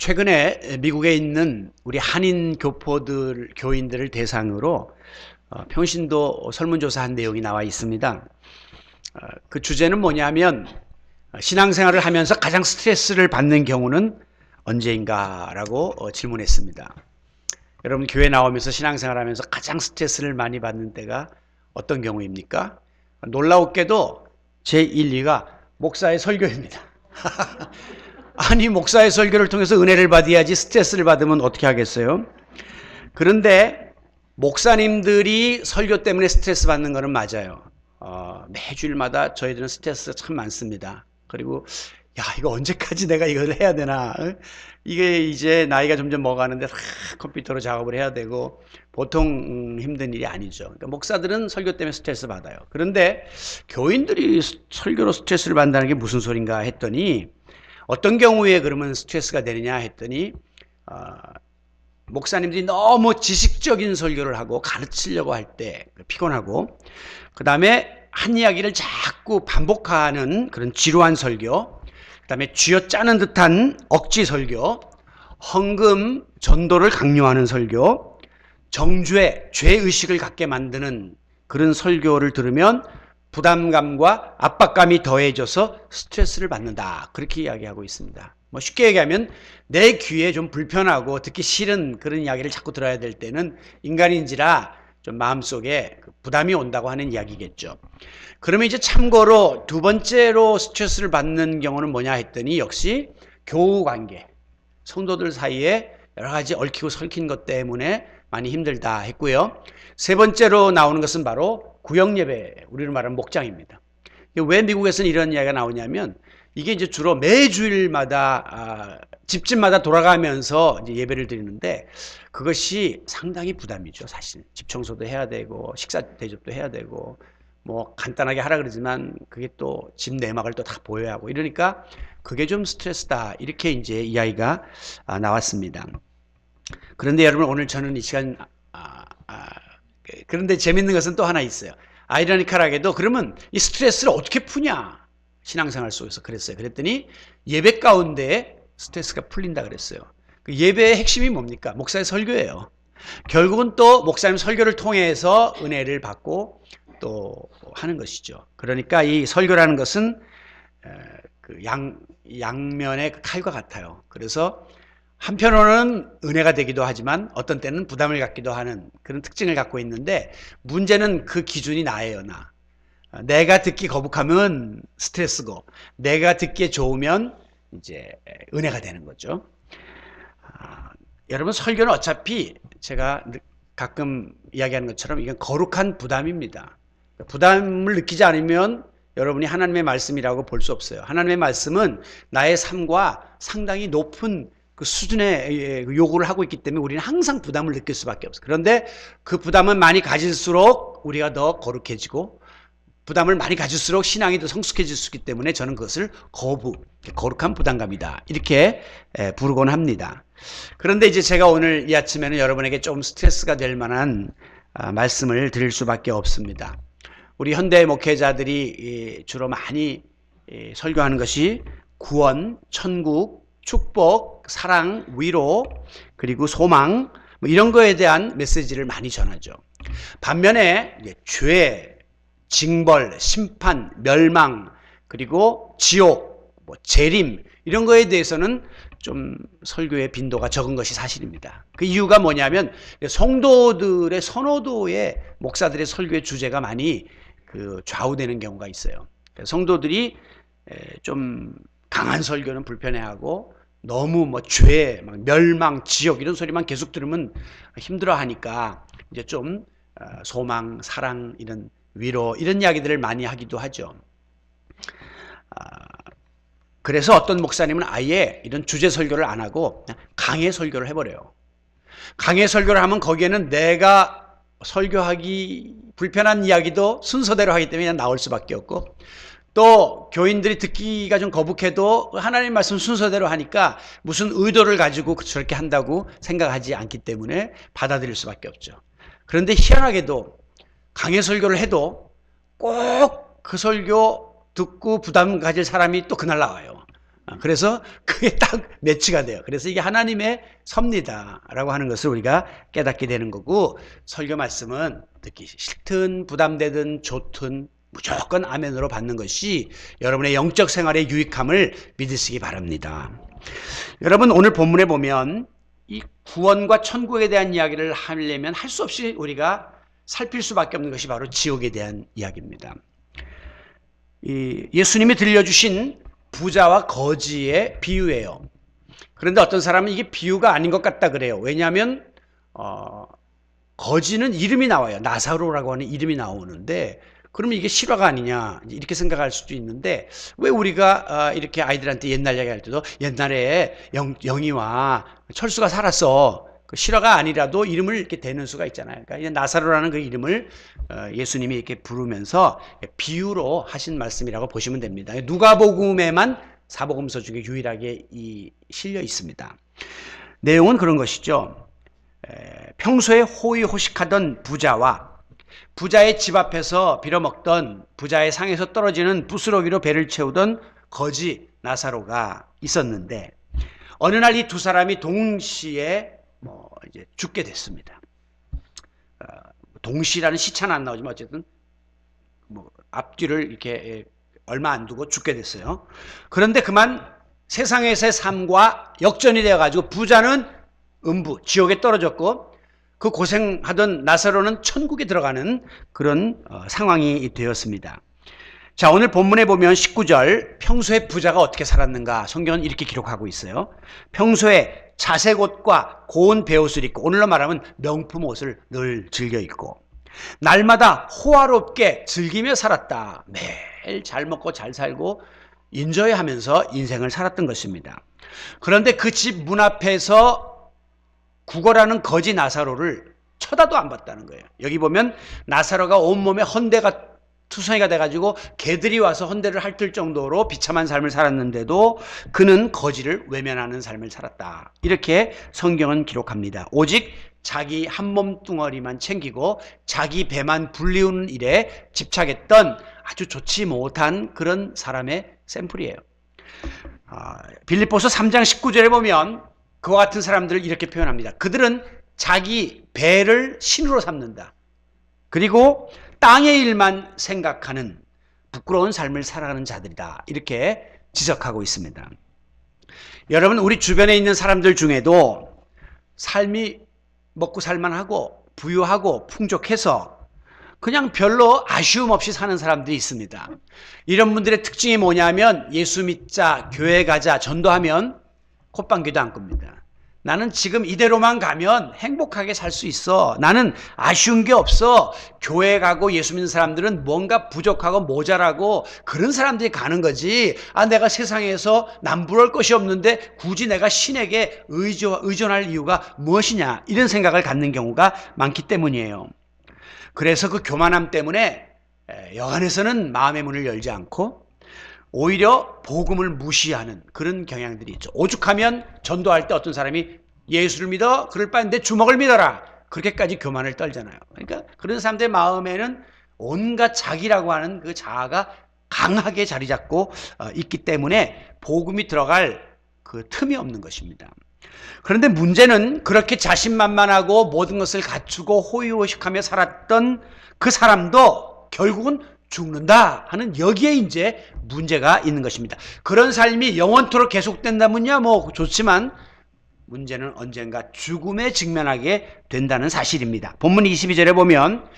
최근에 미국에 있는 우리 한인 교인들을 대상으로 평신도 설문조사한 내용이 나와 있습니다. 그 주제는 뭐냐면 신앙생활을 하면서 가장 스트레스를 받는 경우는 언제인가라고 질문했습니다. 여러분 교회 나오면서 신앙생활 하면서 가장 스트레스를 많이 받는 때가 어떤 경우입니까? 놀라웠게도 제1, 2가 목사의 설교입니다. 아니 목사의 설교를 통해서 은혜를 받아야지 스트레스를 받으면 어떻게 하겠어요? 그런데 목사님들이 설교 때문에 스트레스 받는 거는 맞아요. 매주일마다 저희들은 스트레스가 참 많습니다. 그리고 야 이거 언제까지 내가 이걸 해야 되나, 이게 이제 나이가 점점 먹어가는데 컴퓨터로 작업을 해야 되고 보통 힘든 일이 아니죠. 그러니까 목사들은 설교 때문에 스트레스 받아요. 그런데 교인들이 설교로 스트레스를 받는다는 게 무슨 소린가 했더니, 어떤 경우에 그러면 스트레스가 되느냐 했더니 목사님들이 너무 지식적인 설교를 하고 가르치려고 할 때 피곤하고, 그 다음에 한 이야기를 자꾸 반복하는 그런 지루한 설교, 그 다음에 쥐어짜는 듯한 억지 설교, 헌금 전도를 강요하는 설교, 정죄, 죄의식을 갖게 만드는 그런 설교를 들으면 부담감과 압박감이 더해져서 스트레스를 받는다, 그렇게 이야기하고 있습니다. 뭐 쉽게 얘기하면 내 귀에 좀 불편하고 듣기 싫은 그런 이야기를 자꾸 들어야 될 때는 인간인지라 좀 마음속에 부담이 온다고 하는 이야기겠죠. 그러면 이제 참고로 두 번째로 스트레스를 받는 경우는 뭐냐 했더니 역시 교우 관계, 성도들 사이에 여러 가지 얽히고 설킨 것 때문에 많이 힘들다 했고요. 세 번째로 나오는 것은 바로 구역예배, 우리로 말하는 목장입니다. 왜 미국에서는 이런 이야기가 나오냐면, 이게 이제 주로 매주일마다 집집마다 돌아가면서 이제 예배를 드리는데, 그것이 상당히 부담이죠. 사실 집 청소도 해야 되고 식사 대접도 해야 되고 뭐 간단하게 하라 그러지만 그게 또 집 내막을 또 다 보여야 하고 이러니까 그게 좀 스트레스다, 이렇게 이제 이야기가 나왔습니다. 그런데 여러분, 오늘 저는 이 시간 그런데 재밌는 것은 또 하나 있어요. 아이러니컬하게도 그러면 이 스트레스를 어떻게 푸냐, 신앙생활 속에서 그랬어요. 그랬더니 예배 가운데 스트레스가 풀린다 그랬어요. 그 예배의 핵심이 뭡니까? 목사의 설교예요. 결국은 또 목사님 설교를 통해서 은혜를 받고 또 하는 것이죠. 그러니까 이 설교라는 것은 그 양면의 칼과 같아요. 그래서 한편으로는 은혜가 되기도 하지만 어떤 때는 부담을 갖기도 하는 그런 특징을 갖고 있는데, 문제는 그 기준이 나예요. 내가 듣기 거북하면 스트레스고, 내가 듣기에 좋으면 이제 은혜가 되는 거죠. 여러분, 설교는 어차피 제가 가끔 이야기하는 것처럼 이건 거룩한 부담입니다. 부담을 느끼지 않으면 여러분이 하나님의 말씀이라고 볼 수 없어요. 하나님의 말씀은 나의 삶과 상당히 높은 그 수준의 요구를 하고 있기 때문에 우리는 항상 부담을 느낄 수밖에 없어요. 그런데 그 부담은 많이 가질수록 우리가 더 거룩해지고, 부담을 많이 가질수록 신앙이 더 성숙해질 수 있기 때문에 저는 그것을 거룩한 부담감이다, 이렇게 부르곤 합니다. 그런데 이제 제가 오늘 이 아침에는 여러분에게 좀 스트레스가 될 만한 말씀을 드릴 수밖에 없습니다. 우리 현대 목회자들이 주로 많이 설교하는 것이 구원, 천국, 축복, 사랑, 위로, 그리고 소망, 뭐 이런 거에 대한 메시지를 많이 전하죠. 반면에 죄, 징벌, 심판, 멸망, 그리고 지옥, 뭐 재림, 이런 거에 대해서는 좀 설교의 빈도가 적은 것이 사실입니다. 그 이유가 뭐냐면 성도들의 선호도에 목사들의 설교의 주제가 많이 좌우되는 경우가 있어요. 성도들이 좀 강한 설교는 불편해하고, 너무 뭐 죄, 멸망, 지옥 이런 소리만 계속 들으면 힘들어하니까 이제 좀 소망, 사랑, 이런 위로, 이런 이야기들을 많이 하기도 하죠. 그래서 어떤 목사님은 아예 이런 주제 설교를 안 하고 그냥 강해 설교를 해버려요. 강해 설교를 하면 거기에는 내가 설교하기 불편한 이야기도 순서대로 하기 때문에 그냥 나올 수밖에 없고, 또 교인들이 듣기가 좀 거북해도 하나님 말씀 순서대로 하니까 무슨 의도를 가지고 저렇게 한다고 생각하지 않기 때문에 받아들일 수밖에 없죠. 그런데 희한하게도 강해 설교를 해도 꼭 그 설교 듣고 부담 가질 사람이 또 그날 나와요. 그래서 그게 딱 매치가 돼요. 그래서 이게 하나님의 섭리다라고 하는 것을 우리가 깨닫게 되는 거고, 설교 말씀은 듣기 싫든 부담되든 좋든 무조건 아멘으로 받는 것이 여러분의 영적 생활의 유익함을 믿으시기 바랍니다. 여러분, 오늘 본문에 보면 이 구원과 천국에 대한 이야기를 하려면 할 수 없이 우리가 살필 수밖에 없는 것이 바로 지옥에 대한 이야기입니다. 예수님이 들려주신 부자와 거지의 비유예요. 그런데 어떤 사람은 이게 비유가 아닌 것 같다 그래요. 왜냐하면 거지는 이름이 나와요. 나사로라고 하는 이름이 나오는데, 그러면 이게 실화가 아니냐 이렇게 생각할 수도 있는데, 왜 우리가 이렇게 아이들한테 옛날 이야기할 때도 옛날에 영희와 철수가 살았어, 그 실화가 아니라도 이름을 이렇게 대는 수가 있잖아요. 그러니까 나사로라는 그 이름을 예수님이 이렇게 부르면서 비유로 하신 말씀이라고 보시면 됩니다. 누가복음에만 사복음서 중에 유일하게 실려 있습니다. 내용은 그런 것이죠. 평소에 호의호식하던 부자와 부자의 집 앞에서 빌어먹던, 부자의 상에서 떨어지는 부스러기로 배를 채우던 거지 나사로가 있었는데, 어느 날 이 두 사람이 동시에 이제 죽게 됐습니다. 동시라는 시차는 안 나오지만 어쨌든 앞뒤를 이렇게 얼마 안 두고 죽게 됐어요. 그런데 그만 세상에서의 삶과 역전이 되어가지고 부자는 음부 지옥에 떨어졌고, 그 고생하던 나사로는 천국에 들어가는 그런 상황이 되었습니다. 자, 오늘 본문에 보면 19절, 평소에 부자가 어떻게 살았는가 성경은 이렇게 기록하고 있어요. 평소에 자색 옷과 고운 베옷을 입고, 오늘로 말하면 명품 옷을 늘 즐겨 입고, 날마다 호화롭게 즐기며 살았다. 매일 잘 먹고 잘 살고 인조해하면서 인생을 살았던 것입니다. 그런데 그 집 문 앞에서 구걸하는 거지 나사로를 쳐다도 안 봤다는 거예요. 여기 보면 나사로가 온몸에 헌대가 투성이가 돼가지고 개들이 와서 헌대를 핥을 정도로 비참한 삶을 살았는데도 그는 거지를 외면하는 삶을 살았다. 이렇게 성경은 기록합니다. 오직 자기 한 몸뚱어리만 챙기고 자기 배만 불리우는 일에 집착했던 아주 좋지 못한 그런 사람의 샘플이에요. 빌립보서 3장 19절에 보면 그와 같은 사람들을 이렇게 표현합니다. 그들은 자기 배를 신으로 삼는다. 그리고 땅의 일만 생각하는 부끄러운 삶을 살아가는 자들이다. 이렇게 지적하고 있습니다. 여러분, 우리 주변에 있는 사람들 중에도 삶이 먹고 살만하고 부유하고 풍족해서 그냥 별로 아쉬움 없이 사는 사람들이 있습니다. 이런 분들의 특징이 뭐냐면, 예수 믿자, 교회 가자, 전도하면 콧방귀도 안 끕니다. 나는 지금 이대로만 가면 행복하게 살 수 있어. 나는 아쉬운 게 없어. 교회 가고 예수 믿는 사람들은 뭔가 부족하고 모자라고 그런 사람들이 가는 거지. 내가 세상에서 남부러울 것이 없는데 굳이 내가 신에게 의존할 이유가 무엇이냐, 이런 생각을 갖는 경우가 많기 때문이에요. 그래서 그 교만함 때문에 여간에서는 마음의 문을 열지 않고 오히려 복음을 무시하는 그런 경향들이 있죠. 오죽하면 전도할 때 어떤 사람이 예수를 믿어? 그럴 바엔 내 주먹을 믿어라. 그렇게까지 교만을 떨잖아요. 그러니까 그런 사람들의 마음에는 온갖 자기라고 하는 그 자아가 강하게 자리 잡고 있기 때문에 복음이 들어갈 그 틈이 없는 것입니다. 그런데 문제는 그렇게 자신만만하고 모든 것을 갖추고 호의호식하며 살았던 그 사람도 결국은 죽는다 하는, 여기에 이제 문제가 있는 것입니다. 그런 삶이 영원토록 계속된다면야 좋지만 문제는 언젠가 죽음에 직면하게 된다는 사실입니다. 본문 22절에 보면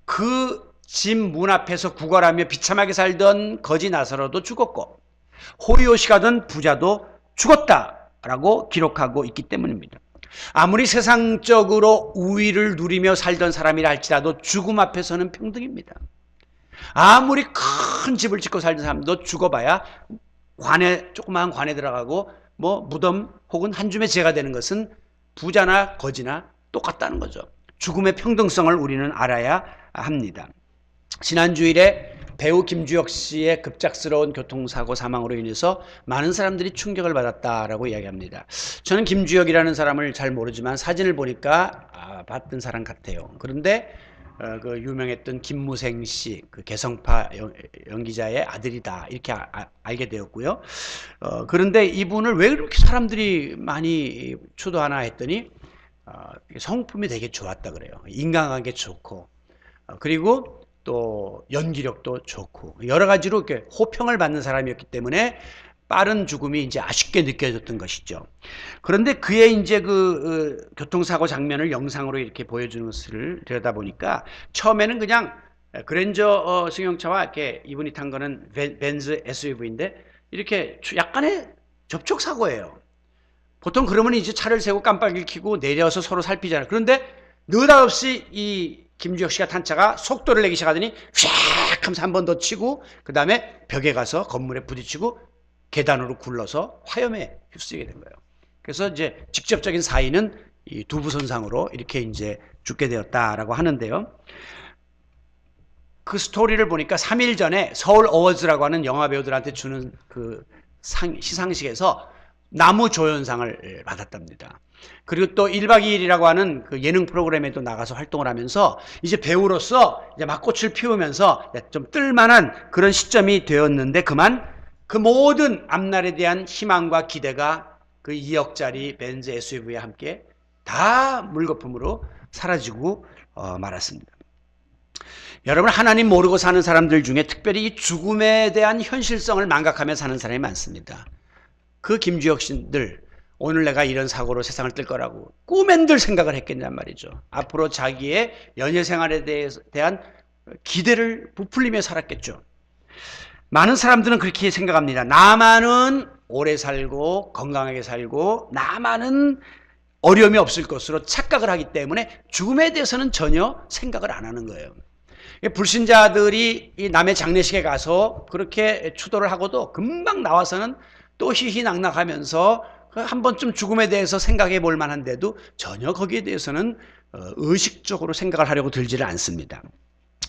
그 집 문 앞에서 구걸하며 비참하게 살던 거지 나사로도 죽었고 호의호식하던 부자도 죽었다라고 기록하고 있기 때문입니다. 아무리 세상적으로 우위를 누리며 살던 사람이라 할지라도 죽음 앞에서는 평등입니다. 아무리 큰 집을 짓고 살던 사람도 죽어봐야 조그마한 관에 들어가고 무덤 혹은 한 줌의 재가 되는 것은 부자나 거지나 똑같다는 거죠. 죽음의 평등성을 우리는 알아야 합니다. 지난 주일에 배우 김주혁 씨의 급작스러운 교통사고 사망으로 인해서 많은 사람들이 충격을 받았다라고 이야기합니다. 저는 김주혁이라는 사람을 잘 모르지만 사진을 보니까 봤던 사람 같아요. 그런데 그 유명했던 김무생 씨, 그 개성파 연기자의 아들이다 이렇게 알게 되었고요. 그런데 이분을 왜 그렇게 사람들이 많이 추도하나 했더니 성품이 되게 좋았다 그래요. 인간관계 좋고 그리고 또 연기력도 좋고 여러 가지로 이렇게 호평을 받는 사람이었기 때문에 빠른 죽음이 이제 아쉽게 느껴졌던 것이죠. 그런데 그의 이제 그 교통사고 장면을 영상으로 이렇게 보여주는 것을 들여다보니까 처음에는 그냥 그랜저 승용차와 이렇게 이분이 탄 거는 벤츠 SUV인데 이렇게 약간의 접촉 사고예요. 보통 그러면 이제 차를 세우고 깜빡이를 켜고 내려서 서로 살피잖아요. 그런데 느닷없이 이 김주혁 씨가 탄 차가 속도를 내기 시작하더니 휙 하면서 한 번 더 치고 그 다음에 벽에 가서 건물에 부딪히고 계단으로 굴러서 화염에 휩쓰이게 된 거예요. 그래서 이제 직접적인 사인은 이 두부 손상으로 이렇게 이제 죽게 되었다라고 하는데요. 그 스토리를 보니까 3일 전에 서울 어워즈라고 하는 영화 배우들한테 주는 그 시상식에서 나무 조연상을 받았답니다. 그리고 또 1박 2일이라고 하는 그 예능 프로그램에도 나가서 활동을 하면서 이제 배우로서 이제 막 꽃을 피우면서 좀 뜰만한 그런 시점이 되었는데 그만 그 모든 앞날에 대한 희망과 기대가 그 2억짜리 벤츠 SUV와 함께 다 물거품으로 사라지고 말았습니다. 여러분, 하나님 모르고 사는 사람들 중에 특별히 이 죽음에 대한 현실성을 망각하며 사는 사람이 많습니다. 그 김주혁 씨들 오늘 내가 이런 사고로 세상을 뜰 거라고 꿈엔들 생각을 했겠냔 말이죠. 앞으로 자기의 연예 생활에 대한 기대를 부풀리며 살았겠죠. 많은 사람들은 그렇게 생각합니다. 나만은 오래 살고 건강하게 살고 나만은 어려움이 없을 것으로 착각을 하기 때문에 죽음에 대해서는 전혀 생각을 안 하는 거예요. 불신자들이 이 남의 장례식에 가서 그렇게 추도를 하고도 금방 나와서는 또 희희낙낙하면서 한 번쯤 죽음에 대해서 생각해 볼 만한데도 전혀 거기에 대해서는 의식적으로 생각을 하려고 들지를 않습니다.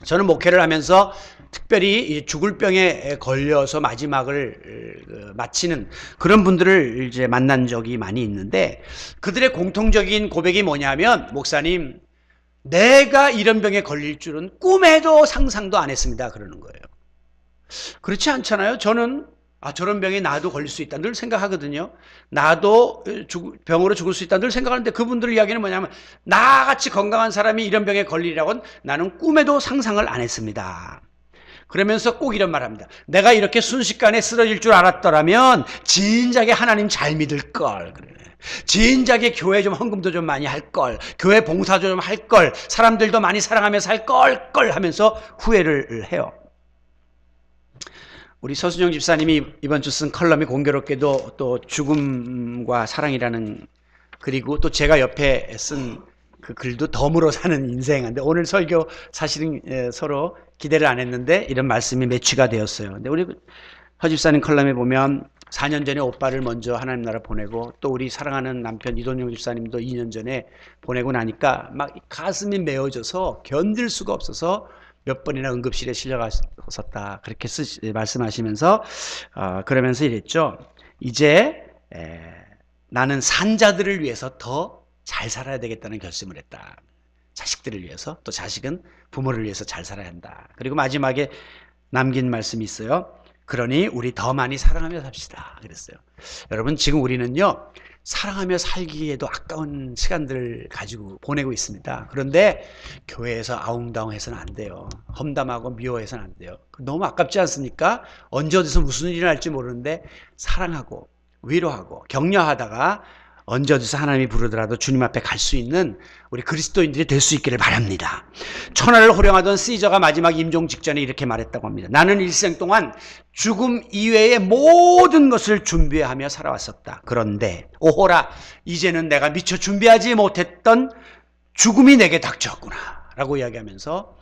저는 목회를 하면서 특별히 죽을 병에 걸려서 마지막을 마치는 그런 분들을 이제 만난 적이 많이 있는데 그들의 공통적인 고백이 뭐냐면 목사님, 내가 이런 병에 걸릴 줄은 꿈에도 상상도 안 했습니다. 그러는 거예요. 그렇지 않잖아요. 저는 저런 병에 나도 걸릴 수 있다 늘 생각하거든요. 나도 병으로 죽을 수 있다 늘 생각하는데 그분들 이야기는 뭐냐면 나같이 건강한 사람이 이런 병에 걸리라고는 나는 꿈에도 상상을 안 했습니다. 그러면서 꼭 이런 말합니다. 내가 이렇게 순식간에 쓰러질 줄 알았더라면 진작에 하나님 잘 믿을 걸. 진작에 교회 좀 헌금도 좀 많이 할 걸. 교회 봉사도 좀 할 걸. 사람들도 많이 사랑하며 살 걸 하면서 후회를 해요. 우리 서순영 집사님이 이번 주 쓴 컬럼이 공교롭게도 또 죽음과 사랑이라는, 그리고 또 제가 옆에 쓴 그 글도 덤으로 사는 인생인데 오늘 설교 사실은 서로 기대를 안 했는데 이런 말씀이 매치가 되었어요. 근데 우리 허 집사님 컬럼에 보면 4년 전에 오빠를 먼저 하나님 나라 보내고 또 우리 사랑하는 남편 이돈용 집사님도 2년 전에 보내고 나니까 막 가슴이 메어져서 견딜 수가 없어서 몇 번이나 응급실에 실려갔었다. 그렇게 말씀하시면서 그러면서 이랬죠. 이제 나는 산자들을 위해서 더 잘 살아야 되겠다는 결심을 했다. 자식들을 위해서, 또 자식은 부모를 위해서 잘 살아야 한다. 그리고 마지막에 남긴 말씀이 있어요. 그러니 우리 더 많이 사랑하며 삽시다. 그랬어요. 여러분, 지금 우리는요, 사랑하며 살기에도 아까운 시간들을 가지고 보내고 있습니다. 그런데 교회에서 아웅다웅해서는 안 돼요. 험담하고 미워해서는 안 돼요. 너무 아깝지 않습니까? 언제 어디서 무슨 일이 날지 모르는데 사랑하고 위로하고 격려하다가 언제 어디서 하나님이 부르더라도 주님 앞에 갈 수 있는 우리 그리스도인들이 될 수 있기를 바랍니다. 천하를 호령하던 시저가 마지막 임종 직전에 이렇게 말했다고 합니다. 나는 일생 동안 죽음 이외의 모든 것을 준비하며 살아왔었다. 그런데 오호라, 이제는 내가 미처 준비하지 못했던 죽음이 내게 닥쳤구나 라고 이야기하면서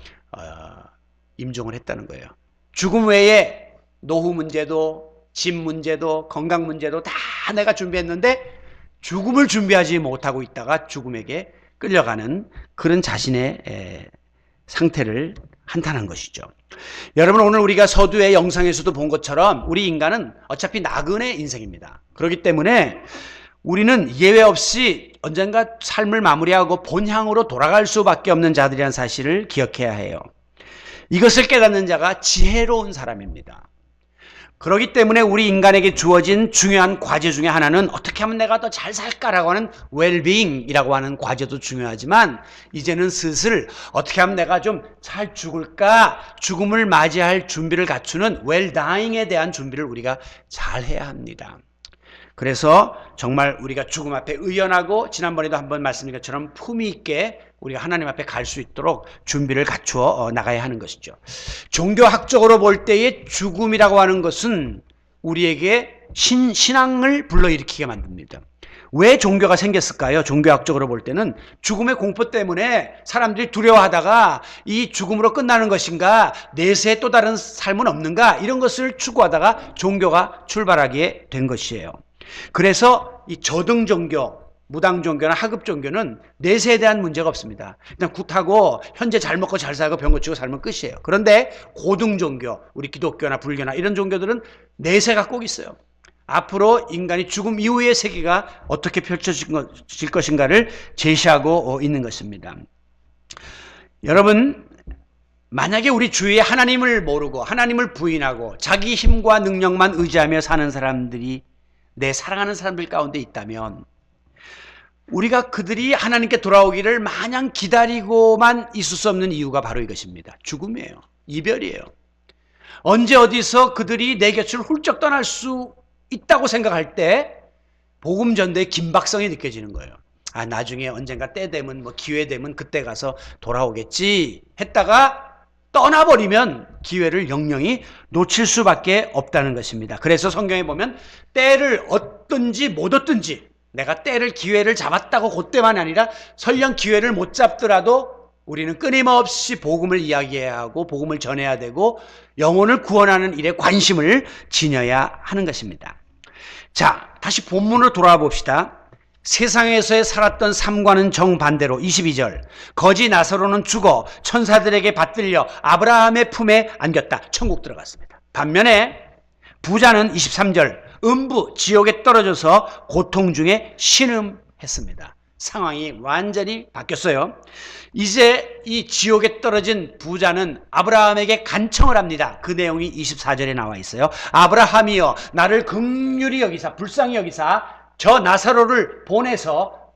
임종을 했다는 거예요. 죽음 외에 노후 문제도 집 문제도 건강 문제도 다 내가 준비했는데 죽음을 준비하지 못하고 있다가 죽음에게 끌려가는 그런 자신의 상태를 한탄한 것이죠. 여러분, 오늘 우리가 서두의 영상에서도 본 것처럼 우리 인간은 어차피 나그네 인생입니다. 그렇기 때문에 우리는 예외 없이 언젠가 삶을 마무리하고 본향으로 돌아갈 수밖에 없는 자들이라는 사실을 기억해야 해요. 이것을 깨닫는 자가 지혜로운 사람입니다. 그렇기 때문에 우리 인간에게 주어진 중요한 과제 중에 하나는 어떻게 하면 내가 더 잘 살까라고 하는 웰빙이라고 하는 과제도 중요하지만, 이제는 슬슬 어떻게 하면 내가 좀 잘 죽을까, 죽음을 맞이할 준비를 갖추는 웰다잉에 대한 준비를 우리가 잘 해야 합니다. 그래서 정말 우리가 죽음 앞에 의연하고, 지난번에도 한번 말씀드린 것처럼 품위 있게 우리가 하나님 앞에 갈 수 있도록 준비를 갖추어 나가야 하는 것이죠. 종교학적으로 볼 때의 죽음이라고 하는 것은 우리에게 신앙을 불러일으키게 만듭니다. 왜 종교가 생겼을까요? 종교학적으로 볼 때는 죽음의 공포 때문에 사람들이 두려워하다가 이 죽음으로 끝나는 것인가, 내세에 또 다른 삶은 없는가, 이런 것을 추구하다가 종교가 출발하게 된 것이에요. 그래서 이 저등 종교, 무당 종교나 하급 종교는 내세에 대한 문제가 없습니다. 그냥 굿하고 현재 잘 먹고 잘 살고 병 고치고 살면 끝이에요. 그런데 고등 종교, 우리 기독교나 불교나 이런 종교들은 내세가 꼭 있어요. 앞으로 인간이 죽음 이후의 세계가 어떻게 펼쳐질 것인가를 제시하고 있는 것입니다. 여러분, 만약에 우리 주위에 하나님을 모르고 하나님을 부인하고 자기 힘과 능력만 의지하며 사는 사람들이 내 사랑하는 사람들 가운데 있다면, 우리가 그들이 하나님께 돌아오기를 마냥 기다리고만 있을 수 없는 이유가 바로 이것입니다. 죽음이에요. 이별이에요. 언제 어디서 그들이 내 곁을 훌쩍 떠날 수 있다고 생각할 때 복음 전도의 긴박성이 느껴지는 거예요. 아, 나중에 언젠가 때 되면, 기회 되면 그때 가서 돌아오겠지 했다가 떠나버리면 기회를 영영이 놓칠 수밖에 없다는 것입니다. 그래서 성경에 보면 때를 얻든지 못 얻든지, 내가 때를, 기회를 잡았다고 그때만 아니라 설령 기회를 못 잡더라도 우리는 끊임없이 복음을 이야기해야 하고 복음을 전해야 되고 영혼을 구원하는 일에 관심을 지녀야 하는 것입니다. 자, 다시 본문으로 돌아와 봅시다. 세상에서의 살았던 삶과는 정반대로 22절, 거지 나사로는 죽어 천사들에게 받들려 아브라함의 품에 안겼다. 천국 들어갔습니다. 반면에 부자는 23절, 음부 지옥에 떨어져서 고통 중에 신음했습니다. 상황이 완전히 바뀌었어요. 이제 이 지옥에 떨어진 부자는 아브라함에게 간청을 합니다. 그 내용이 24절에 나와 있어요. 아브라함이여, 나를 긍휼히 여기사, 불쌍히 여기사 저 나사로를 보내서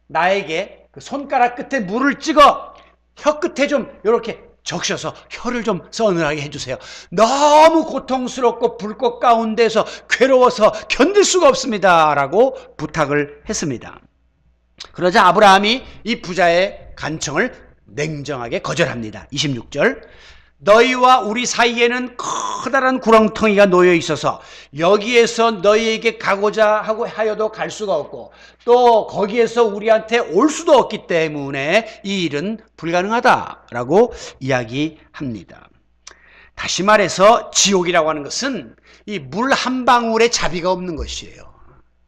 나에게 그 손가락 끝에 물을 찍어 혀 끝에 좀 이렇게 적셔서 혀를 좀 서늘하게 해주세요. 너무 고통스럽고 불꽃 가운데서 괴로워서 견딜 수가 없습니다. 라고 부탁을 했습니다. 그러자 아브라함이 이 부자의 간청을 냉정하게 거절합니다. 26절, 너희와 우리 사이에는 커다란 구렁텅이가 놓여 있어서 여기에서 너희에게 가고자 하고 하여도 갈 수가 없고 또 거기에서 우리한테 올 수도 없기 때문에 이 일은 불가능하다라고 이야기합니다. 다시 말해서 지옥이라고 하는 것은 이 물 한 방울의 자비가 없는 것이에요.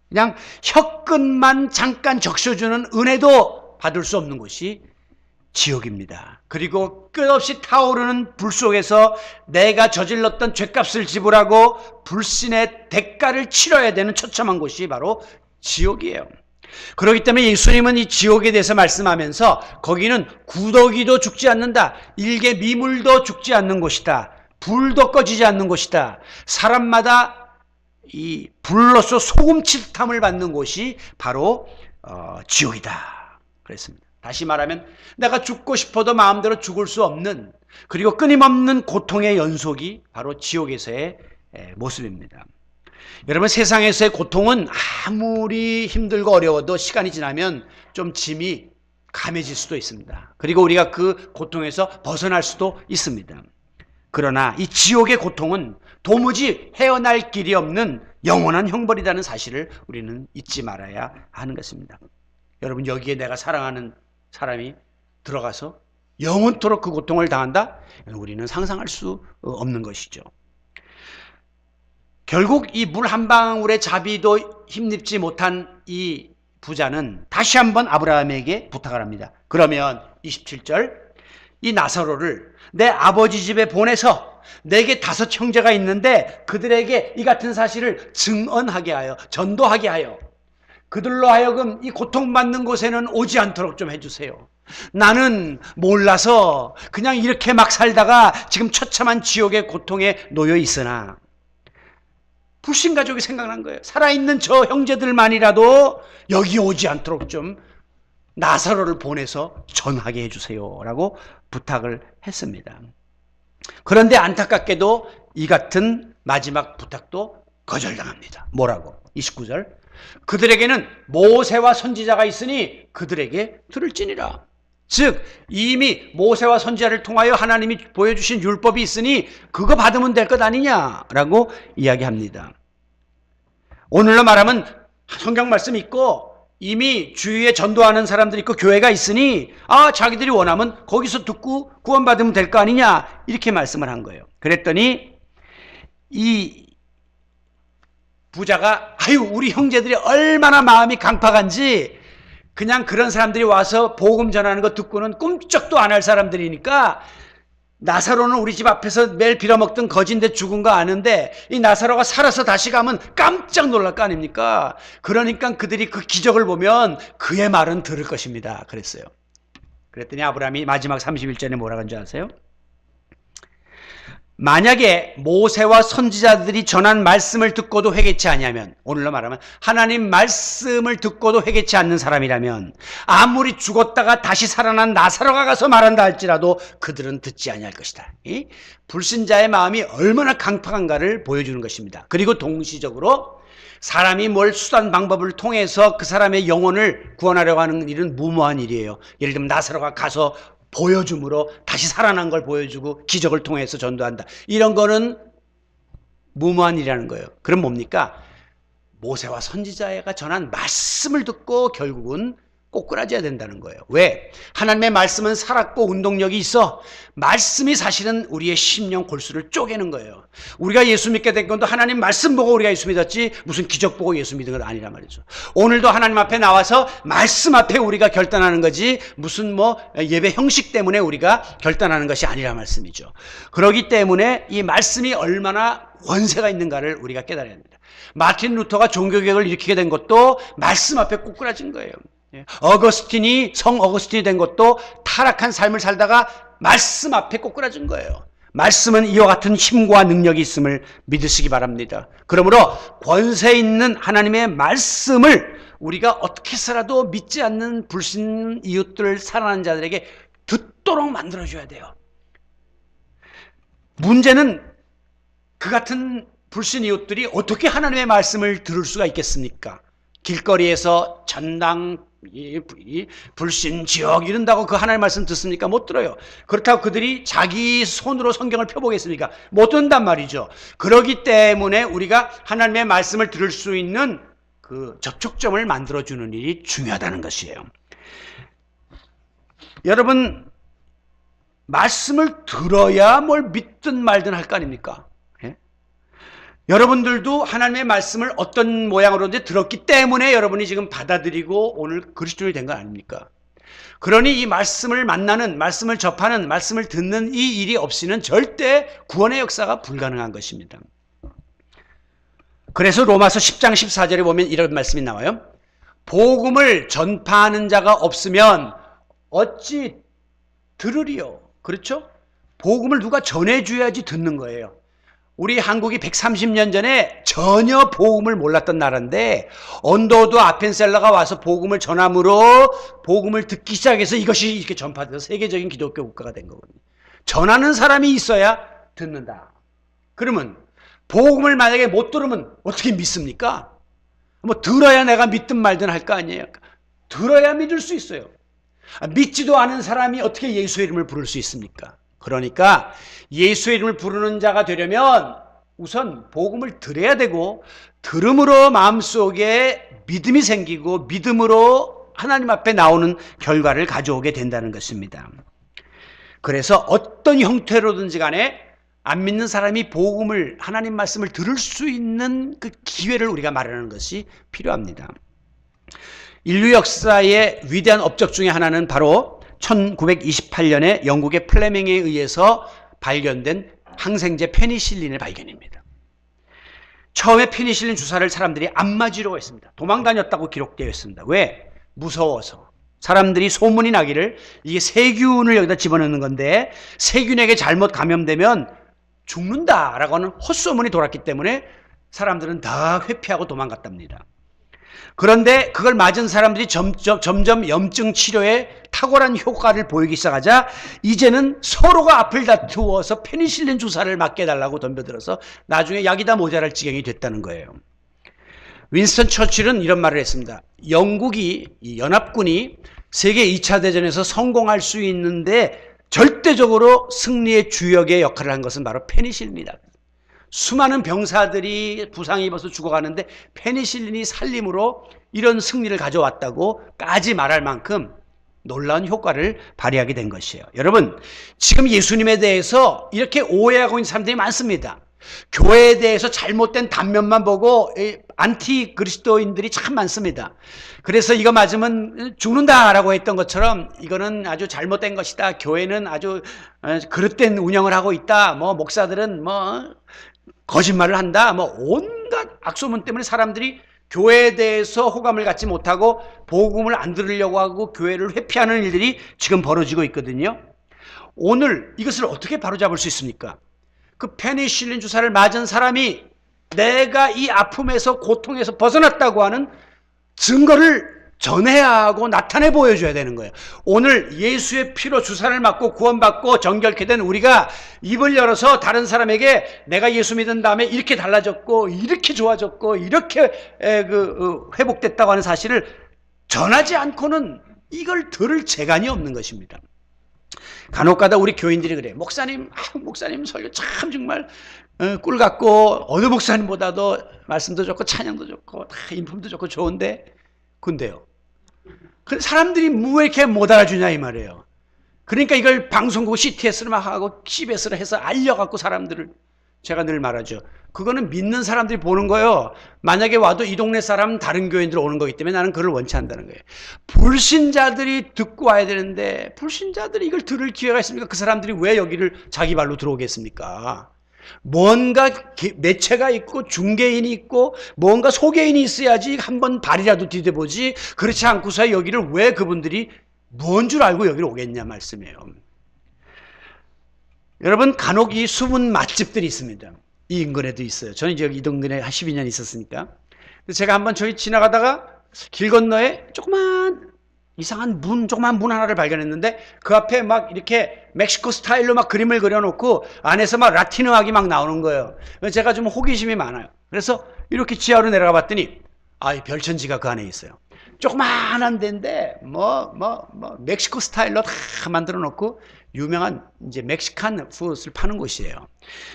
그냥 혀끝만 잠깐 적셔주는 은혜도 받을 수 없는 곳이 지옥입니다. 그리고 끝없이 타오르는 불 속에서 내가 저질렀던 죄값을 지불하고 불신의 대가를 치러야 되는 처참한 곳이 바로 지옥이에요. 그렇기 때문에 예수님은 이 지옥에 대해서 말씀하면서 거기는 구더기도 죽지 않는다, 일개 미물도 죽지 않는 곳이다, 불도 꺼지지 않는 곳이다, 사람마다 이 불로서 소금칠탐을 받는 곳이 바로 지옥이다 그랬습니다. 다시 말하면 내가 죽고 싶어도 마음대로 죽을 수 없는, 그리고 끊임없는 고통의 연속이 바로 지옥에서의 모습입니다. 여러분, 세상에서의 고통은 아무리 힘들고 어려워도 시간이 지나면 좀 짐이 감해질 수도 있습니다. 그리고 우리가 그 고통에서 벗어날 수도 있습니다. 그러나 이 지옥의 고통은 도무지 헤어날 길이 없는 영원한 형벌이라는 사실을 우리는 잊지 말아야 하는 것입니다. 여러분, 여기에 내가 사랑하는 사람이 들어가서 영원토록 그 고통을 당한다? 우리는 상상할 수 없는 것이죠. 결국 이 물 한 방울의 자비도 힘입지 못한 이 부자는 다시 한번 아브라함에게 부탁을 합니다. 그러면 27절, 이 나사로를 내 아버지 집에 보내서 내게 5 형제가 있는데 그들에게 이 같은 사실을 증언하게 하여, 전도하게 하여, 그들로 하여금 이 고통받는 곳에는 오지 않도록 좀 해주세요. 나는 몰라서 그냥 이렇게 막 살다가 지금 처참한 지옥의 고통에 놓여 있으나, 불신가족이 생각난 거예요. 살아있는 저 형제들만이라도 여기 오지 않도록 좀 나사로를 보내서 전하게 해주세요 라고 부탁을 했습니다. 그런데 안타깝게도 이 같은 마지막 부탁도 거절당합니다. 뭐라고? 29절. 그들에게는 모세와 선지자가 있으니 그들에게 들을지니라. 즉 이미 모세와 선지자를 통하여 하나님이 보여주신 율법이 있으니 그거 받으면 될 것 아니냐라고 이야기합니다. 오늘로 말하면 성경 말씀이 있고 이미 주위에 전도하는 사람들이 있고 교회가 있으니 자기들이 원하면 거기서 듣고 구원받으면 될 거 아니냐, 이렇게 말씀을 한 거예요. 그랬더니 이 부자가 우리 형제들이 얼마나 마음이 강팍한지, 그냥 그런 사람들이 와서 복음 전하는 거 듣고는 꿈쩍도 안 할 사람들이니까, 나사로는 우리 집 앞에서 매일 빌어먹던 거지인데 죽은 거 아는데 이 나사로가 살아서 다시 가면 깜짝 놀랄 거 아닙니까? 그러니까 그들이 그 기적을 보면 그의 말은 들을 것입니다 그랬어요. 그랬더니 아브라함이 마지막 31절에 뭐라고 한지 아세요? 만약에 모세와 선지자들이 전한 말씀을 듣고도 회개치 아니하면, 오늘로 말하면 하나님 말씀을 듣고도 회개치 않는 사람이라면, 아무리 죽었다가 다시 살아난 나사로가 가서 말한다 할지라도 그들은 듣지 아니할 것이다. 이 불신자의 마음이 얼마나 강팍한가를 보여주는 것입니다. 그리고 동시적으로 사람이 뭘 수단 방법을 통해서 그 사람의 영혼을 구원하려고 하는 일은 무모한 일이에요. 예를 들면 나사로가 가서 보여줌으로 다시 살아난 걸 보여주고 기적을 통해서 전도한다, 이런 거는 무모한 일이라는 거예요. 그럼 뭡니까? 모세와 선지자가 전한 말씀을 듣고 결국은 꼬꾸라져야 된다는 거예요. 왜? 하나님의 말씀은 살았고 운동력이 있어. 말씀이 사실은 우리의 심령 골수를 쪼개는 거예요. 우리가 예수 믿게 된 건도 하나님 말씀 보고 우리가 예수 믿었지 무슨 기적 보고 예수 믿은 건 아니란 말이죠. 오늘도 하나님 앞에 나와서 말씀 앞에 우리가 결단하는 거지 무슨 예배 형식 때문에 우리가 결단하는 것이 아니란 말씀이죠. 그렇기 때문에 이 말씀이 얼마나 권세가 있는가를 우리가 깨달아야 합니다. 마틴 루터가 종교개혁을 일으키게 된 것도 말씀 앞에 꼬꾸라진 거예요. 성 어거스틴이 된 것도 타락한 삶을 살다가 말씀 앞에 꼬꾸라진 거예요. 말씀은 이와 같은 힘과 능력이 있음을 믿으시기 바랍니다. 그러므로 권세 있는 하나님의 말씀을 우리가 어떻게 해서라도 믿지 않는 불신 이웃들, 살아난 자들에게 듣도록 만들어줘야 돼요. 문제는 그 같은 불신 이웃들이 어떻게 하나님의 말씀을 들을 수가 있겠습니까? 길거리에서 전당, 불신 지역 이런다고 그 하나님의 말씀 듣습니까? 못 들어요. 그렇다고 그들이 자기 손으로 성경을 펴보겠습니까? 못 듣는단 말이죠. 그렇기 때문에 우리가 하나님의 말씀을 들을 수 있는 그 접촉점을 만들어주는 일이 중요하다는 것이에요. 여러분, 말씀을 들어야 뭘 믿든 말든 할 거 아닙니까? 여러분들도 하나님의 말씀을 어떤 모양으로든지 들었기 때문에 여러분이 지금 받아들이고 오늘 그리스도인이 된 거 아닙니까? 그러니 이 말씀을 만나는, 말씀을 접하는, 말씀을 듣는 이 일이 없이는 절대 구원의 역사가 불가능한 것입니다. 그래서 로마서 10장 14절에 보면 이런 말씀이 나와요. 복음을 전파하는 자가 없으면 어찌 들으리요? 그렇죠? 복음을 누가 전해줘야지 듣는 거예요. 우리 한국이 130년 전에 전혀 복음을 몰랐던 나라인데 언더우드 아펜셀러가 와서 복음을 전함으로 복음을 듣기 시작해서 이것이 이렇게 전파돼서 세계적인 기독교 국가가 된 거거든요. 전하는 사람이 있어야 듣는다. 그러면 복음을 만약에 못 들으면 어떻게 믿습니까? 들어야 내가 믿든 말든 할 거 아니에요. 들어야 믿을 수 있어요. 믿지도 않은 사람이 어떻게 예수의 이름을 부를 수 있습니까? 그러니까 예수의 이름을 부르는 자가 되려면 우선 복음을 들어야 되고, 들음으로 마음속에 믿음이 생기고 믿음으로 하나님 앞에 나오는 결과를 가져오게 된다는 것입니다. 그래서 어떤 형태로든지 간에 안 믿는 사람이 복음을, 하나님 말씀을 들을 수 있는 그 기회를 우리가 마련하는 것이 필요합니다. 인류 역사의 위대한 업적 중에 하나는 바로 1928년에 영국의 플레밍에 의해서 발견된 항생제 페니실린의 발견입니다. 처음에 페니실린 주사를 사람들이 안 맞으려고 했습니다. 도망 다녔다고 기록되어 있습니다. 왜? 무서워서. 사람들이 소문이 나기를 이게 세균을 여기다 집어넣는 건데 세균에게 잘못 감염되면 죽는다라고 하는 헛소문이 돌았기 때문에 사람들은 다 회피하고 도망갔답니다. 그런데 그걸 맞은 사람들이 점점 염증 치료에 탁월한 효과를 보이기 시작하자 이제는 서로가 앞을 다투어서 페니실린 주사를 맞게 해달라고 덤벼들어서 나중에 약이 다 모자랄 지경이 됐다는 거예요. 윈스턴 처칠은 이런 말을 했습니다. 영국이, 이 연합군이 세계 2차 대전에서 성공할 수 있는데 절대적으로 승리의 주역의 역할을 한 것은 바로 페니실린이다. 수많은 병사들이 부상을 입어서 죽어가는데 페니실린이 살림으로 이런 승리를 가져왔다고까지 말할 만큼 놀라운 효과를 발휘하게 된 것이에요. 여러분, 지금 예수님에 대해서 이렇게 오해하고 있는 사람들이 많습니다. 교회에 대해서 잘못된 단면만 보고 안티 그리스도인들이 참 많습니다. 그래서 이거 맞으면 죽는다라고 했던 것처럼 이거는 아주 잘못된 것이다. 교회는 아주 그릇된 운영을 하고 있다. 뭐 목사들은 뭐 거짓말을 한다. 뭐 온갖 악소문 때문에 사람들이 교회에 대해서 호감을 갖지 못하고 복음을 안 들으려고 하고 교회를 회피하는 일들이 지금 벌어지고 있거든요. 오늘 이것을 어떻게 바로잡을 수 있습니까? 그 페니실린 주사를 맞은 사람이 내가 이 아픔에서 고통에서 벗어났다고 하는 증거를 전해야 하고 나타내 보여줘야 되는 거예요. 오늘 예수의 피로 주사를 맞고 구원받고 정결케 된 우리가 입을 열어서 다른 사람에게 내가 예수 믿은 다음에 이렇게 달라졌고 이렇게 좋아졌고 이렇게 회복됐다고 하는 사실을 전하지 않고는 이걸 들을 재간이 없는 것입니다. 간혹가다 우리 교인들이 그래요. 목사님 설교 참 정말 꿀 같고 어느 목사님보다도 말씀도 좋고 찬양도 좋고 다 인품도 좋고 좋은데 근데요. 사람들이 왜 이렇게 못 알아주냐 이 말이에요. 그러니까 이걸 방송국 CTS를 막 하고 CBS를 해서 알려갖고 사람들을 제가 늘 말하죠. 그거는 믿는 사람들이 보는 거예요. 만약에 와도 이 동네 사람은 다른 교인들 오는 거기 때문에 나는 그걸 원치 않는다는 거예요. 불신자들이 듣고 와야 되는데 불신자들이 이걸 들을 기회가 있습니까? 그 사람들이 왜 여기를 자기 발로 들어오겠습니까? 뭔가 매체가 있고 중개인이 있고 뭔가 소개인이 있어야지 한번 발이라도 디뎌보지. 그렇지 않고서 여기를 왜 그분들이 뭔 줄 알고 여기를 오겠냐 말씀이에요. 여러분 간혹 이 숨은 맛집들이 있습니다. 이 인근에도 있어요. 저는 이제 이 동네에 한 12년 있었으니까. 제가 한번 저기 지나가다가 길 건너에 조그만 이상한 조그만 문 하나를 발견했는데 그 앞에 막 이렇게 멕시코 스타일로 막 그림을 그려놓고 안에서 막 라틴 음악이 막 나오는 거예요. 제가 좀 호기심이 많아요. 그래서 이렇게 지하로 내려가 봤더니 이 별천지가 그 안에 있어요. 조그만한 데인데 멕시코 스타일로 다 만들어 놓고 유명한 이제 멕시칸 푸드를 파는 곳이에요.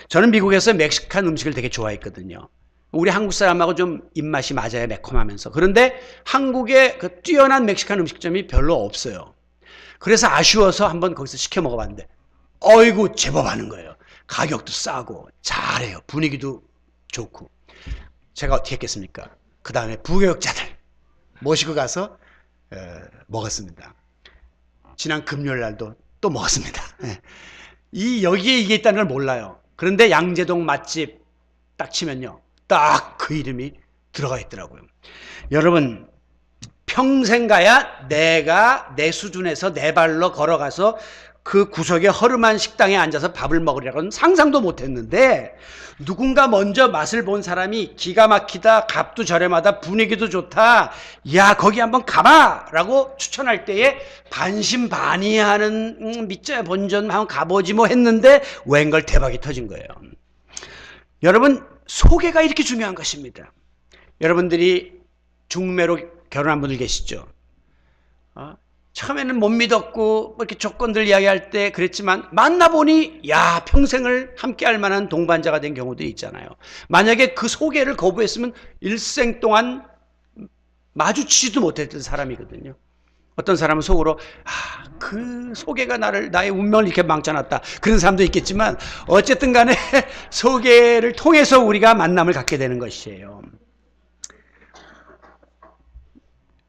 저는 미국에서 멕시칸 음식을 되게 좋아했거든요. 우리 한국 사람하고 좀 입맛이 맞아요. 매콤하면서. 그런데 한국에 그 뛰어난 멕시칸 음식점이 별로 없어요. 그래서 아쉬워서 한번 거기서 시켜 먹어봤는데 어이구 제법 하는 거예요. 가격도 싸고 잘해요. 분위기도 좋고. 제가 어떻게 했겠습니까? 그 다음에 부교역자들 모시고 가서 먹었습니다. 지난 금요일 날도 또 먹었습니다. 여기에 이게 있다는 걸 몰라요. 그런데 양재동 맛집 딱 치면요. 딱 그 이름이 들어가 있더라고요. 여러분 평생 가야 내가 내 수준에서 내 발로 걸어가서 그 구석에 허름한 식당에 앉아서 밥을 먹으려고는 상상도 못했는데 누군가 먼저 맛을 본 사람이 기가 막히다, 값도 저렴하다, 분위기도 좋다, 야 거기 한번 가봐 라고 추천할 때에 반신반의하는 믿자 본전 한번 가보지 뭐 했는데 웬걸 대박이 터진 거예요. 여러분 소개가 이렇게 중요한 것입니다. 여러분들이 중매로 결혼한 분들 계시죠? 처음에는 못 믿었고 이렇게 조건들 이야기할 때 그랬지만 만나보니 야 평생을 함께할 만한 동반자가 된 경우도 있잖아요. 만약에 그 소개를 거부했으면 일생 동안 마주치지도 못했던 사람이거든요. 어떤 사람은 속으로 그 소개가 나의 운명을 이렇게 망쳐놨다 그런 사람도 있겠지만 어쨌든 간에 소개를 통해서 우리가 만남을 갖게 되는 것이에요.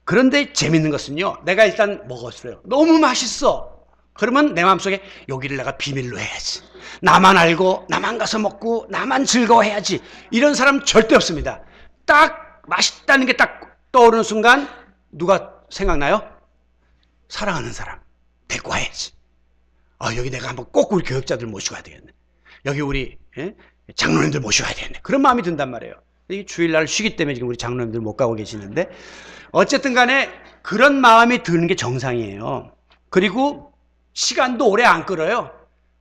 그런데 재밌는 것은요, 내가 일단 먹었어요. 너무 맛있어. 그러면 내 마음속에 여기를 내가 비밀로 해야지. 나만 알고 나만 가서 먹고 나만 즐거워해야지. 이런 사람 절대 없습니다. 딱 맛있다는 게 딱 떠오르는 순간 누가 생각나요? 사랑하는 사람 데리고 와야지. 여기 내가 한번 꼭 우리 교역자들 모시고 와야 되겠네. 여기 우리 장로님들 모시고 와야 되겠네. 그런 마음이 든단 말이에요. 이 주일날 쉬기 때문에 지금 우리 장로님들 못 가고 계시는데 어쨌든 간에 그런 마음이 드는 게 정상이에요. 그리고 시간도 오래 안 끌어요.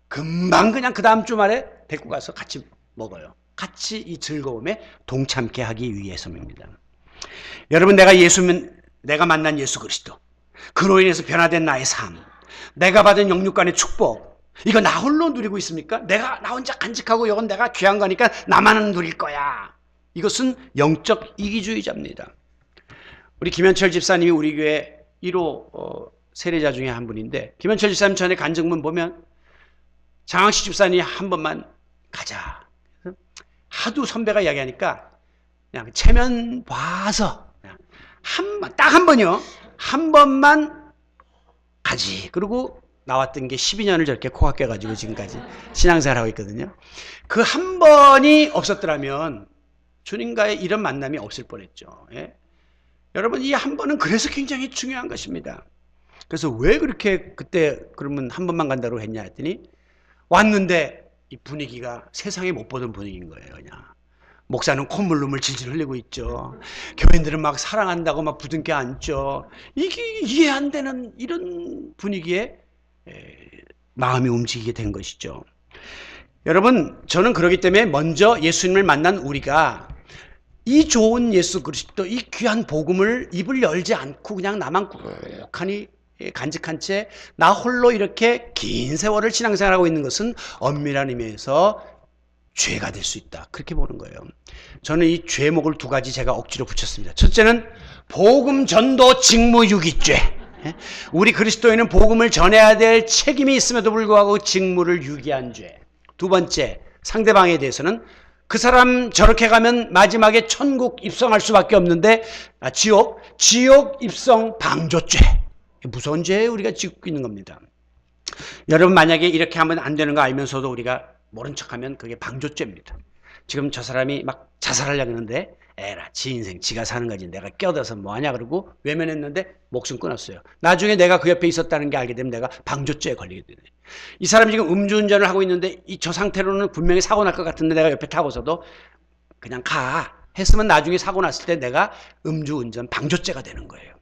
금방 그냥 그 다음 주말에 데리고 가서 같이 먹어요. 같이 이 즐거움에 동참케 하기 위해서입니다. 여러분, 내가 만난 예수 그리스도, 그로 인해서 변화된 나의 삶, 내가 받은 영육간의 축복, 이거 나 홀로 누리고 있습니까? 나 혼자 간직하고 이건 내가 귀한 거니까 나만은 누릴 거야. 이것은 영적 이기주의자입니다. 우리 김현철 집사님이 우리 교회 1호 세례자 중에 한 분인데, 김현철 집사님 전에 간증문 보면 장학식 집사님이 한 번만 가자. 하도 선배가 이야기하니까 그냥 체면 봐서 딱 한 번이요. 한 번만 가지. 그리고 나왔던 게 12년을 저렇게 코가 껴가지고 지금까지 신앙생활하고 있거든요. 그 한 번이 없었더라면 주님과의 이런 만남이 없을 뻔했죠. 예? 여러분, 이 한 번은 그래서 굉장히 중요한 것입니다. 그래서 왜 그렇게 그때 그러면 한 번만 간다고 했냐 했더니 왔는데 이 분위기가 세상에 못 보던 분위기인 거예요. 그냥 목사는 콧물을 질질 흘리고 있죠. 교인들은 막 사랑한다고 막 부둥켜 안죠. 이게 이해 안 되는 이런 분위기에 마음이 움직이게 된 것이죠. 여러분, 저는 그렇기 때문에 먼저 예수님을 만난 우리가 이 좋은 예수 그리스도, 이 귀한 복음을 입을 열지 않고 그냥 나만 꾹하니 간직한 채 나 홀로 이렇게 긴 세월을 신앙생활하고 있는 것은 엄밀한 의미에서 죄가 될 수 있다. 그렇게 보는 거예요. 저는 이 죄목을 두 가지 제가 억지로 붙였습니다. 첫째는 복음 전도 직무유기죄. 우리 그리스도인은 복음을 전해야 될 책임이 있음에도 불구하고 직무를 유기한 죄. 두 번째, 상대방에 대해서는 그 사람 저렇게 가면 마지막에 천국 입성할 수밖에 없는데 지옥 입성 방조죄. 무서운 죄에 우리가 짓고 있는 겁니다. 여러분, 만약에 이렇게 하면 안 되는 거 알면서도 우리가 모른 척하면 그게 방조죄입니다. 지금 저 사람이 막 자살하려고 하는데 에라, 지 인생 지가 사는 거지 내가 껴들어서 뭐하냐 그러고 외면했는데 목숨 끊었어요. 나중에 내가 그 옆에 있었다는 게 알게 되면 내가 방조죄에 걸리게 되네. 이 사람이 지금 음주운전을 하고 있는데 저 상태로는 분명히 사고 날 것 같은데 내가 옆에 타고서도 그냥 가 했으면 나중에 사고 났을 때 내가 음주운전 방조죄가 되는 거예요.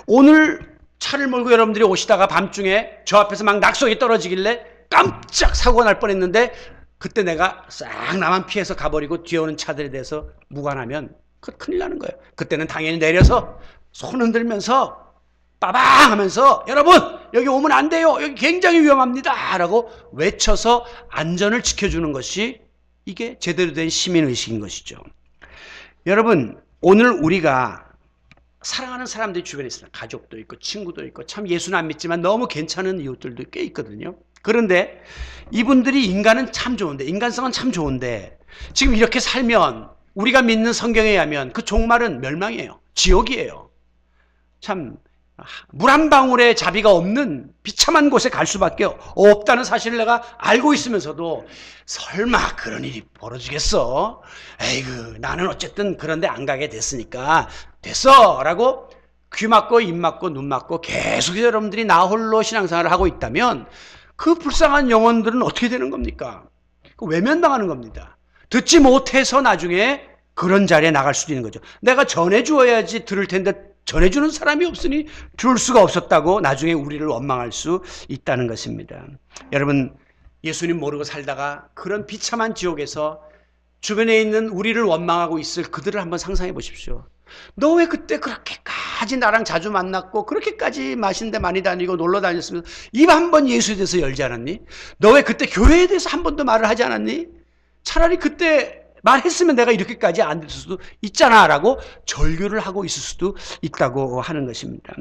오늘 차를 몰고 여러분들이 오시다가 밤중에 저 앞에서 막 낙석이 떨어지길래 깜짝 사고가 날 뻔했는데 그때 내가 싹 나만 피해서 가버리고 뒤에 오는 차들에 대해서 무관하면 큰일 나는 거예요. 그때는 당연히 내려서 손 흔들면서 빠방 하면서 여러분 여기 오면 안 돼요. 여기 굉장히 위험합니다. 라고 외쳐서 안전을 지켜주는 것이 이게 제대로 된 시민의식인 것이죠. 여러분, 오늘 우리가 사랑하는 사람들이 주변에 있습니다. 가족도 있고 친구도 있고 참 예수는 안 믿지만 너무 괜찮은 이웃들도 꽤 있거든요. 그런데 이분들이 인간은 참 좋은데, 인간성은 참 좋은데 지금 이렇게 살면 우리가 믿는 성경에 의하면 그 종말은 멸망이에요. 지옥이에요. 참 물 한 방울의 자비가 없는 비참한 곳에 갈 수밖에 없다는 사실을 내가 알고 있으면서도 설마 그런 일이 벌어지겠어? 에이그, 나는 어쨌든 그런데 안 가게 됐으니까 됐어 라고 귀 막고 입 막고 눈 막고 계속 여러분들이 나 홀로 신앙생활을 하고 있다면 그 불쌍한 영혼들은 어떻게 되는 겁니까? 외면당하는 겁니다. 듣지 못해서 나중에 그런 자리에 나갈 수도 있는 거죠. 내가 전해주어야지 들을 텐데 전해주는 사람이 없으니 들을 수가 없었다고 나중에 우리를 원망할 수 있다는 것입니다. 여러분, 예수님 모르고 살다가 그런 비참한 지옥에서 주변에 있는 우리를 원망하고 있을 그들을 한번 상상해 보십시오. 너 왜 그때 그렇게까지 나랑 자주 만났고 그렇게까지 맛있는 데 많이 다니고 놀러 다녔으면 입 한 번 예수에 대해서 열지 않았니? 너 왜 그때 교회에 대해서 한 번도 말을 하지 않았니? 차라리 그때 말했으면 내가 이렇게까지 안 됐을 수도 있잖아 라고 절규를 하고 있을 수도 있다고 하는 것입니다.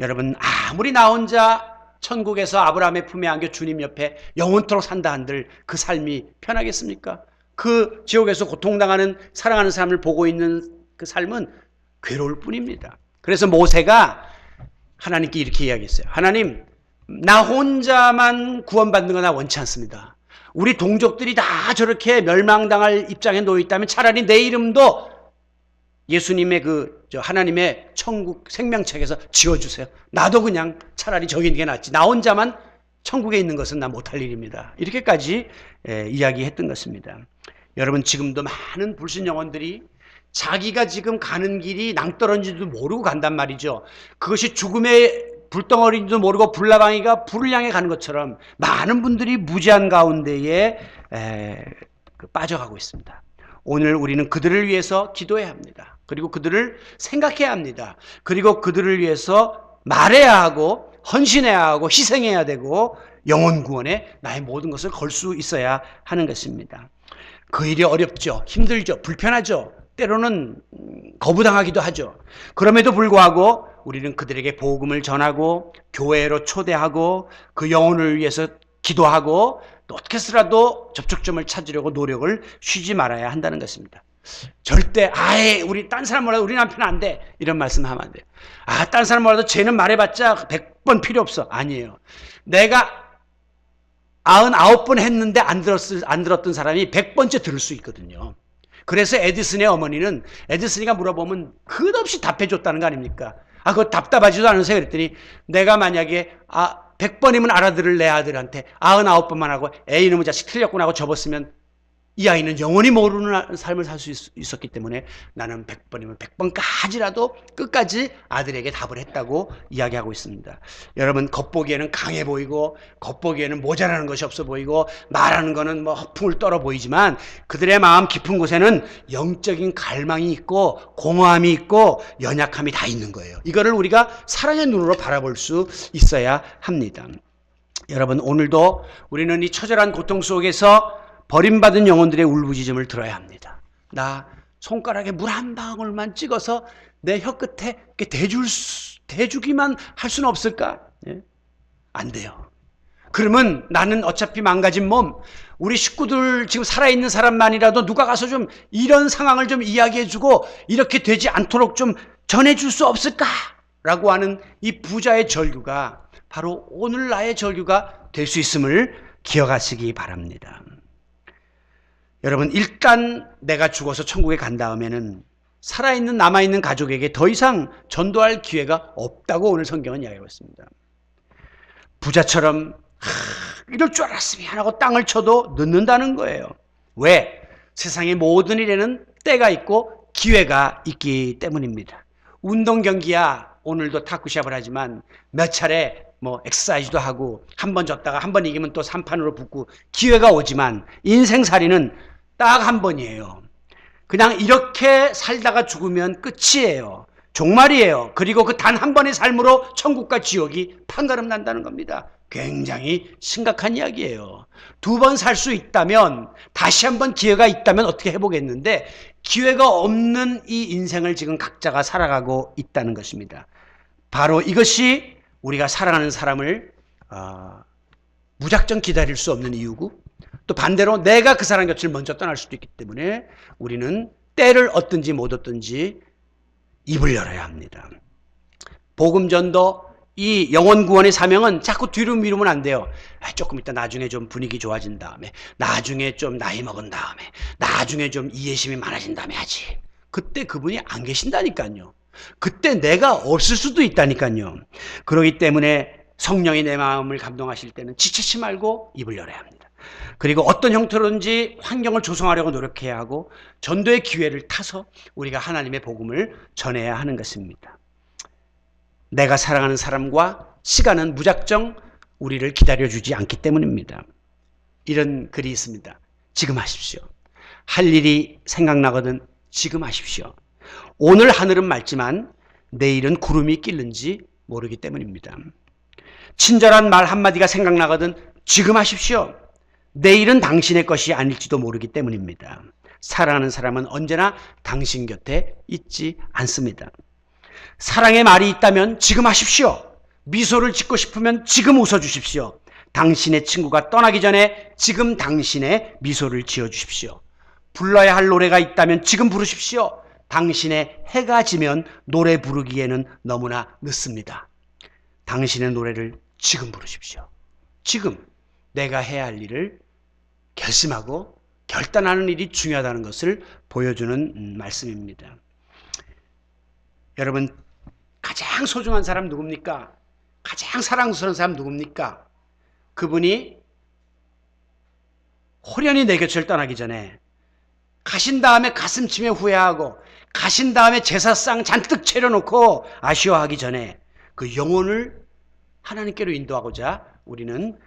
여러분, 아무리 나 혼자 천국에서 아브라함의 품에 안겨 주님 옆에 영원토록 산다 한들 그 삶이 편하겠습니까? 그 지옥에서 고통당하는 사랑하는 사람을 보고 있는 그 삶은 괴로울 뿐입니다. 그래서 모세가 하나님께 이렇게 이야기했어요. 하나님, 나 혼자만 구원받는 거 나 원치 않습니다. 우리 동족들이 다 저렇게 멸망당할 입장에 놓여 있다면 차라리 내 이름도 예수님의 하나님의 천국 생명책에서 지워주세요. 나도 그냥 차라리 저기 있는 게 낫지. 나 혼자만 천국에 있는 것은 나 못할 일입니다. 이렇게까지 이야기했던 것입니다. 여러분, 지금도 많은 불신 영혼들이 자기가 지금 가는 길이 낭떠러지도 모르고 간단 말이죠. 그것이 죽음의 불덩어리인지도 모르고 불나방이가 불을 향해 가는 것처럼 많은 분들이 무지한 가운데에 빠져가고 있습니다. 오늘 우리는 그들을 위해서 기도해야 합니다. 그리고 그들을 생각해야 합니다. 그리고 그들을 위해서 말해야 하고 헌신해야 하고 희생해야 되고 영혼 구원에 나의 모든 것을 걸 수 있어야 하는 것입니다. 그 일이 어렵죠. 힘들죠. 불편하죠. 때로는 거부당하기도 하죠. 그럼에도 불구하고 우리는 그들에게 복음을 전하고 교회로 초대하고 그 영혼을 위해서 기도하고 또 어떻게 해서라도 접촉점을 찾으려고 노력을 쉬지 말아야 한다는 것입니다. 절대 아예 우리 딴 사람 몰라도 우리 남편은 안 돼 이런 말씀하면 안 돼요. 딴 사람 몰라도 쟤는 말해봤자 100번 필요 없어. 아니에요. 내가 99번 했는데 안 들었던 사람이 100번째 들을 수 있거든요. 그래서 에디슨의 어머니는 에디슨이가 물어보면 끝없이 답해줬다는 거 아닙니까? 그거 답답하지도 않으세요? 그랬더니 내가 만약에 100번이면 알아들을 내 아들한테 99번만 하고 에이 이놈의 자식 틀렸구나 하고 접었으면 이 아이는 영원히 모르는 삶을 살 수 있었기 때문에 나는 100번이면 100번까지라도 끝까지 아들에게 답을 했다고 이야기하고 있습니다. 여러분, 겉보기에는 강해 보이고 겉보기에는 모자라는 것이 없어 보이고 말하는 거는 허풍을 떨어 보이지만 그들의 마음 깊은 곳에는 영적인 갈망이 있고 공허함이 있고 연약함이 다 있는 거예요. 이거를 우리가 사랑의 눈으로 바라볼 수 있어야 합니다. 여러분, 오늘도 우리는 이 처절한 고통 속에서 버림받은 영혼들의 울부짖음을 들어야 합니다. 나 손가락에 물 한 방울만 찍어서 내 혀끝에 대주기만 할 수는 없을까? 안 돼요. 그러면 나는 어차피 망가진 몸, 우리 식구들 지금 살아있는 사람만이라도 누가 가서 좀 이런 상황을 좀 이야기해주고 이렇게 되지 않도록 좀 전해줄 수 없을까? 라고 하는 이 부자의 절규가 바로 오늘 나의 절규가 될 수 있음을 기억하시기 바랍니다. 여러분, 일단 내가 죽어서 천국에 간 다음에는 살아있는 남아있는 가족에게 더 이상 전도할 기회가 없다고 오늘 성경은 이야기하고 있습니다. 부자처럼 이럴 줄 알았으면 하고 땅을 쳐도 늦는다는 거예요. 왜? 세상의 모든 일에는 때가 있고 기회가 있기 때문입니다. 운동 경기야 오늘도 탁구 시합을 하지만 몇 차례 엑서사이즈도 하고 한 번 졌다가 한 번 이기면 또 3판으로 붙고 기회가 오지만 인생살이는 딱 한 번이에요. 그냥 이렇게 살다가 죽으면 끝이에요. 종말이에요. 그리고 그 단 한 번의 삶으로 천국과 지옥이 판가름 난다는 겁니다. 굉장히 심각한 이야기예요. 2번 살 수 있다면, 다시 한번 기회가 있다면 어떻게 해보겠는데 기회가 없는 이 인생을 지금 각자가 살아가고 있다는 것입니다. 바로 이것이 우리가 사랑하는 사람을 무작정 기다릴 수 없는 이유고, 또 반대로 내가 그 사람 곁을 먼저 떠날 수도 있기 때문에 우리는 때를 얻든지 못 얻든지 입을 열어야 합니다. 복음전도 이 영혼 구원의 사명은 자꾸 뒤로 미루면 안 돼요. 조금 이따 나중에 좀 분위기 좋아진 다음에, 나중에 좀 나이 먹은 다음에, 나중에 좀 이해심이 많아진 다음에 하지. 그때 그분이 안 계신다니까요. 그때 내가 없을 수도 있다니까요. 그렇기 때문에 성령이 내 마음을 감동하실 때는 지치지 말고 입을 열어야 합니다. 그리고 어떤 형태로든지 환경을 조성하려고 노력해야 하고 전도의 기회를 타서 우리가 하나님의 복음을 전해야 하는 것입니다. 내가 사랑하는 사람과 시간은 무작정 우리를 기다려주지 않기 때문입니다. 이런 글이 있습니다. 지금 하십시오. 할 일이 생각나거든 지금 하십시오. 오늘 하늘은 맑지만 내일은 구름이 끼는지 모르기 때문입니다. 친절한 말 한마디가 생각나거든 지금 하십시오. 내일은 당신의 것이 아닐지도 모르기 때문입니다. 사랑하는 사람은 언제나 당신 곁에 있지 않습니다. 사랑의 말이 있다면 지금 하십시오. 미소를 짓고 싶으면 지금 웃어주십시오. 당신의 친구가 떠나기 전에 지금 당신의 미소를 지어주십시오. 불러야 할 노래가 있다면 지금 부르십시오. 당신의 해가 지면 노래 부르기에는 너무나 늦습니다. 당신의 노래를 지금 부르십시오. 지금 내가 해야 할 일을 결심하고 결단하는 일이 중요하다는 것을 보여주는 말씀입니다. 여러분, 가장 소중한 사람 누굽니까? 가장 사랑스러운 사람 누굽니까? 그분이 호련히 내 곁을 떠나기 전에 가신 다음에 가슴 치며 후회하고 가신 다음에 제사상 잔뜩 차려놓고 아쉬워하기 전에 그 영혼을 하나님께로 인도하고자 우리는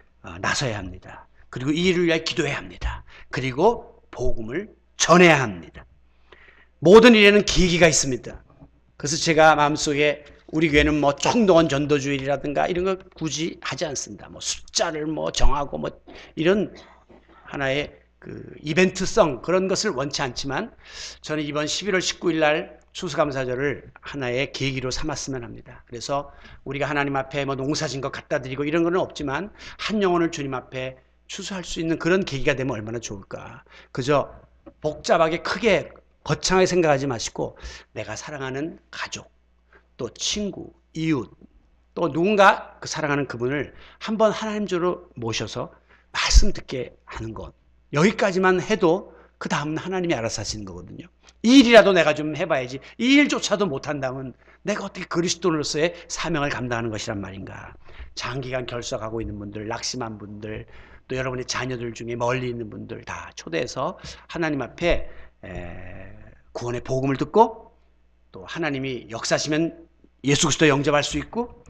나서야 합니다. 그리고 이 일을 위해 기도해야 합니다. 그리고 복음을 전해야 합니다. 모든 일에는 계기가 있습니다. 그래서 제가 마음속에 우리 교회는 뭐 총동원 전도주일이라든가 이런 거 굳이 하지 않습니다. 뭐 숫자를 뭐 정하고 뭐 이런 하나의 그 이벤트성 그런 것을 원치 않지만 저는 이번 11월 19일 날 추수감사절을 하나의 계기로 삼았으면 합니다. 그래서 우리가 하나님 앞에 뭐 농사진 것 갖다 드리고 이런 건 없지만 한 영혼을 주님 앞에 추수할 수 있는 그런 계기가 되면 얼마나 좋을까. 그저 복잡하게 크게 거창하게 생각하지 마시고 내가 사랑하는 가족, 또 친구, 이웃, 또 누군가 그 사랑하는 그분을 한번 하나님께로 모셔서 말씀 듣게 하는 것. 여기까지만 해도 그 다음은 하나님이 알아서 하시는 거거든요. 이 일이라도 내가 좀 해봐야지. 이 일조차도 못한다면 내가 어떻게 그리스도로서의 사명을 감당하는 것이란 말인가. 장기간 결석하고 있는 분들, 낙심한 분들, 또 여러분의 자녀들 중에 멀리 있는 분들 다 초대해서 하나님 앞에 구원의 복음을 듣고 또 하나님이 역사하시면 예수 그리스도 영접할 수 있고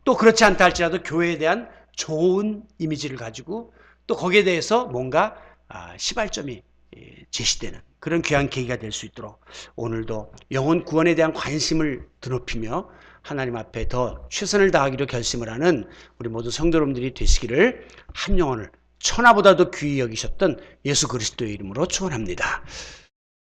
또 그렇지 않다 할지라도 교회에 대한 좋은 이미지를 가지고 또 거기에 대해서 뭔가 시발점이 제시되는 그런 귀한 계기가 될 수 있도록 오늘도 영혼 구원에 대한 관심을 드높이며 하나님 앞에 더 최선을 다하기로 결심을 하는 우리 모든 성도 여러분들이 되시기를 한 영혼을 천하보다도 귀히 여기셨던 예수 그리스도의 이름으로 축원합니다.